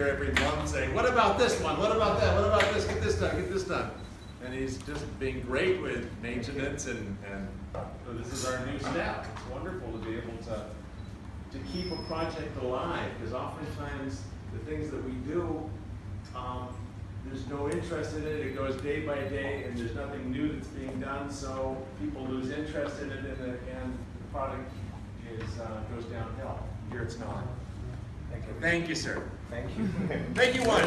here every month saying, what about this one? What about that? What about this? Get this done, get this done. And he's just being great with maintenance and so this is our new staff. It's wonderful to be able to keep a project alive, because oftentimes the things that we do, there's no interest in it. It goes day by day, and there's nothing new that's being done, so people lose interest in it, and the product goes downhill. Here it's not. Thank you. Thank you, sir. Thank you. Thank you, one.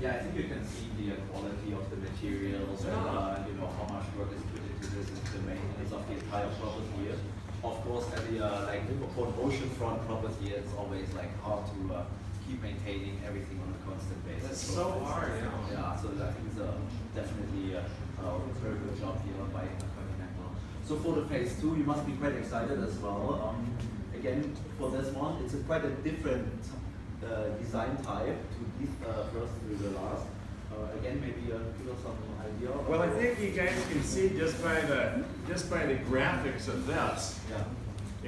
Yeah, I think you can see the quality of the materials and you know how much work is put into this, into the maintenance of the entire property here. Of course, at the like for an oceanfront property, it's always like hard to keep maintaining everything on a constant basis. That's so hard, yeah. So I think it's definitely a very good job here by Intercontinental. So for the phase 2, you must be quite excited as well. Again, for this one, it's quite a different design type to this first to the last. Again, maybe give us some idea. Well, I think you guys can see just by the graphics of this. Yeah.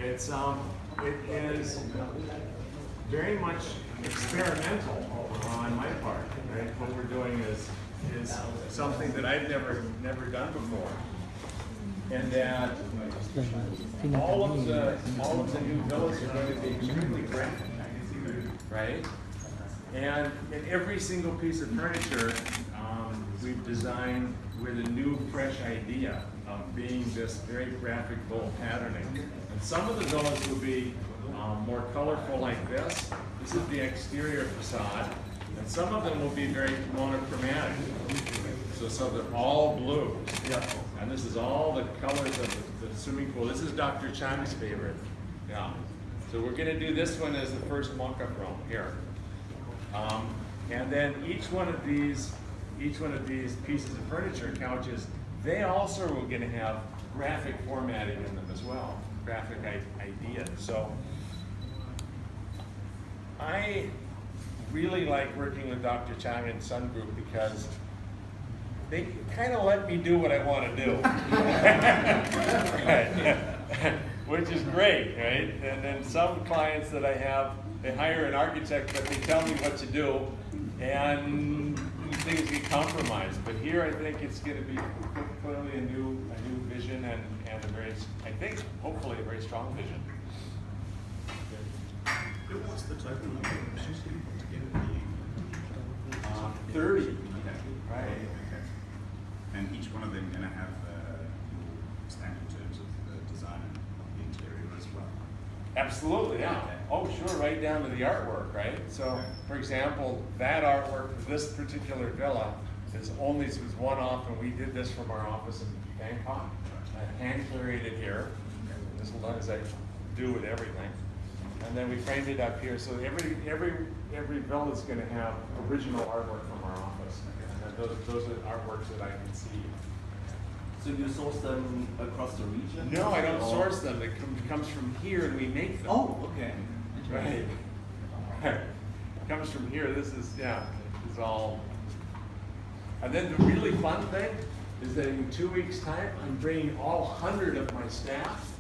It is very much experimental on my part. Right? What we're doing is something that I've never done before, and that all of the new villas are going to be extremely graphic, right? And in every single piece of furniture, we've designed with a new, fresh idea of being this very graphic, bold patterning. And some of the villas will be more colorful like this. This is the exterior facade. And some of them will be very monochromatic. So they're all blues. Yep. And this is all the colors of the swimming pool. This is Dr. Chang's favorite. Yeah. So we're going to do this one as the first mock-up room here. And then each one of these pieces of furniture, couches, they also are going to have graphic formatting in them as well, graphic ideas. So I really like working with Dr. Chang and Sun Group because they kind of let me do what I want to do, which is great, right? And then some clients that I have, they hire an architect, but they tell me what to do, and things get compromised. But here, I think it's going to be clearly a new vision and a very, I think, hopefully a very strong vision. What's the total number of rooms you put together? 30. Okay. Right. Okay. And each one of them going to have your standard terms of the design and the interior as well? Absolutely, yeah. Okay. Oh, sure, right down to the artwork, right? So, Okay. for example, that artwork for this particular villa is one-off, and we did this from our office in Bangkok. I hand-curated here, as long as I do with everything. And then we framed it up here, so every villa is going to have original artwork from our office. And those are artworks that I can see. So you source them across the region? No, I don't source them. It comes from here, and we make them. Oh, okay. Right. It comes from here. This is all. And then the really fun thing is that in 2 weeks' time, I'm bringing all 100 of my staff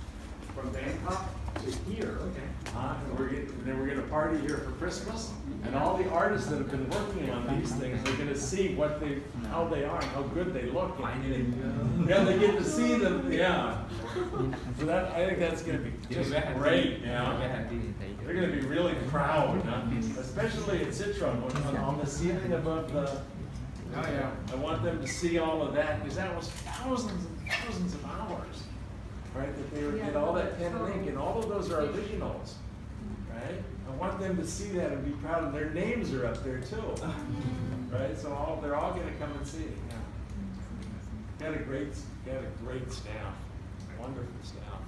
from Bangkok to here. Okay. And then we're going to party here for Christmas. And all the artists that have been working on these things are going to see how they are and how good they look. Yeah, they get to see them. Yeah. So I think that's going to be just great. Yeah. They're going to be really proud, especially at Citron on the ceiling above the. Oh yeah. I want them to see all of that because that was thousands and thousands of hours, right? That they did all that pen and ink, and all of those are originals, right? I want them to see that and be proud, and their names are up there too, right? So they're all going to come and see it. Yeah. Got a great staff, wonderful staff.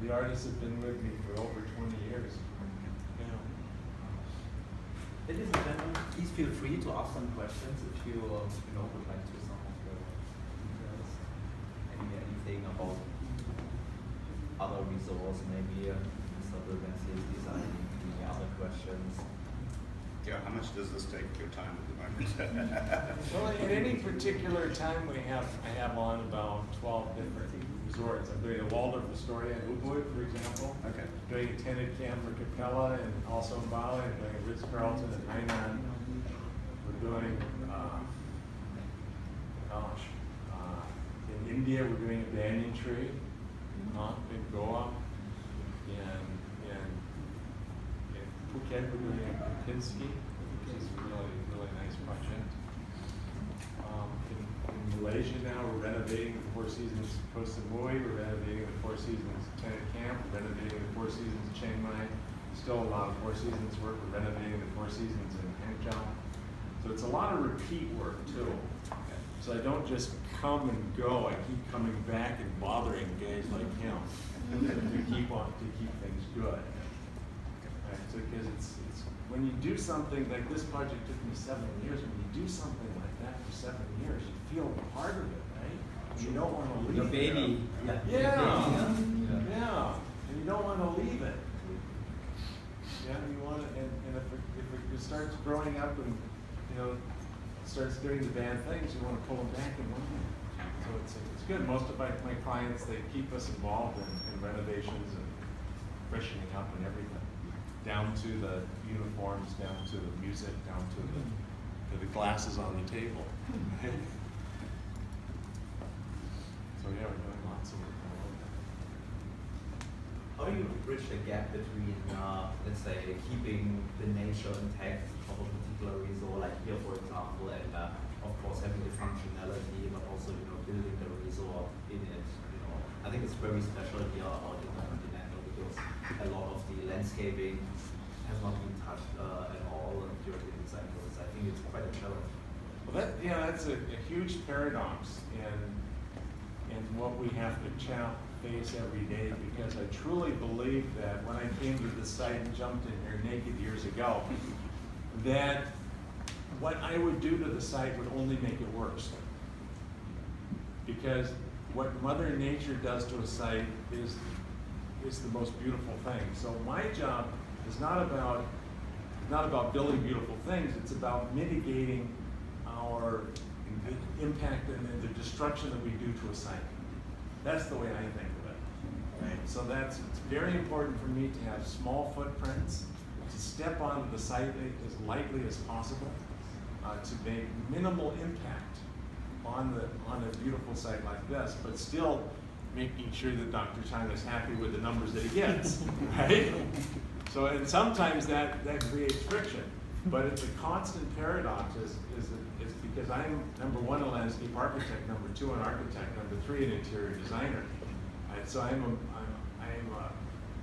The artists have been with me for over 20 years. Ladies and gentlemen, please feel free to ask some questions if you would like to some of the details. Anything about other resources, maybe Mr. Williams is designing, any other questions? Yeah, how much does this take your time at the moment? Well, at any particular time, I have on about 12 different resorts. I'm doing a Waldorf Astoria in Ubud, for example. Okay. Doing a tenant camp for Capella and also in Bali. I'm doing a Ritz-Carlton in Hainan. We're doing, in India we're doing a banyan tree in Goa. In Phuket we're doing a Kempinski, which is a really nice project. In Malaysia now, we're renovating the Four Seasons Koh Samui, we're renovating the Four Seasons Tenant Camp, we're renovating the Four Seasons Chiang Mai. Still a lot of Four Seasons work, we're renovating the Four Seasons in Hangzhou. So it's a lot of repeat work too. So I don't just come and go, I keep coming back and bothering guys like him to keep things good. Right, so because it's when you do something like this project took me 7 years. When you do something like that for 7 years, you feel part of it, right? You don't want to leave Your baby. it. Yeah. And you don't want to leave it. Yeah, you want it, and if it starts growing up and starts doing the bad things, you want to pull them back and move them. So it's good. Most of my clients, they keep us involved in renovations and freshening up and everything, down to the uniforms, down to the music, down to the glasses on the table. So yeah, we're doing lots of work on all that. How do you bridge the gap between, let's say, keeping the nature intact of a particular resort, like here, for example, and of course having the functionality, but also building the resort in it. I think it's very special here about Intercontinental because a lot of the landscaping has not been touched at all during the design process. I think it's quite a challenge. Well, that's a huge paradox, and what we have to face every day, because I truly believe that when I came to the site and jumped in here naked years ago, that what I would do to the site would only make it worse. Because what Mother Nature does to a site is the most beautiful thing. So my job is not about building beautiful things, it's about mitigating our impact and the destruction that we do to a site. That's the way I think of it. Right? So it's very important for me to have small footprints, to step onto the site as lightly as possible, to make minimal impact on a beautiful site like this, but still making sure that Dr. China is happy with the numbers that he gets, right? So, and sometimes that creates friction, but it's a constant paradox is because I'm number one, a landscape architect, number two, an architect, number three, an interior designer. So I'm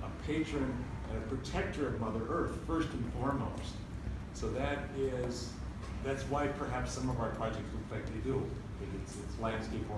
a patron and a protector of Mother Earth, first and foremost. So that's why perhaps some of our projects look like they do. It's landscape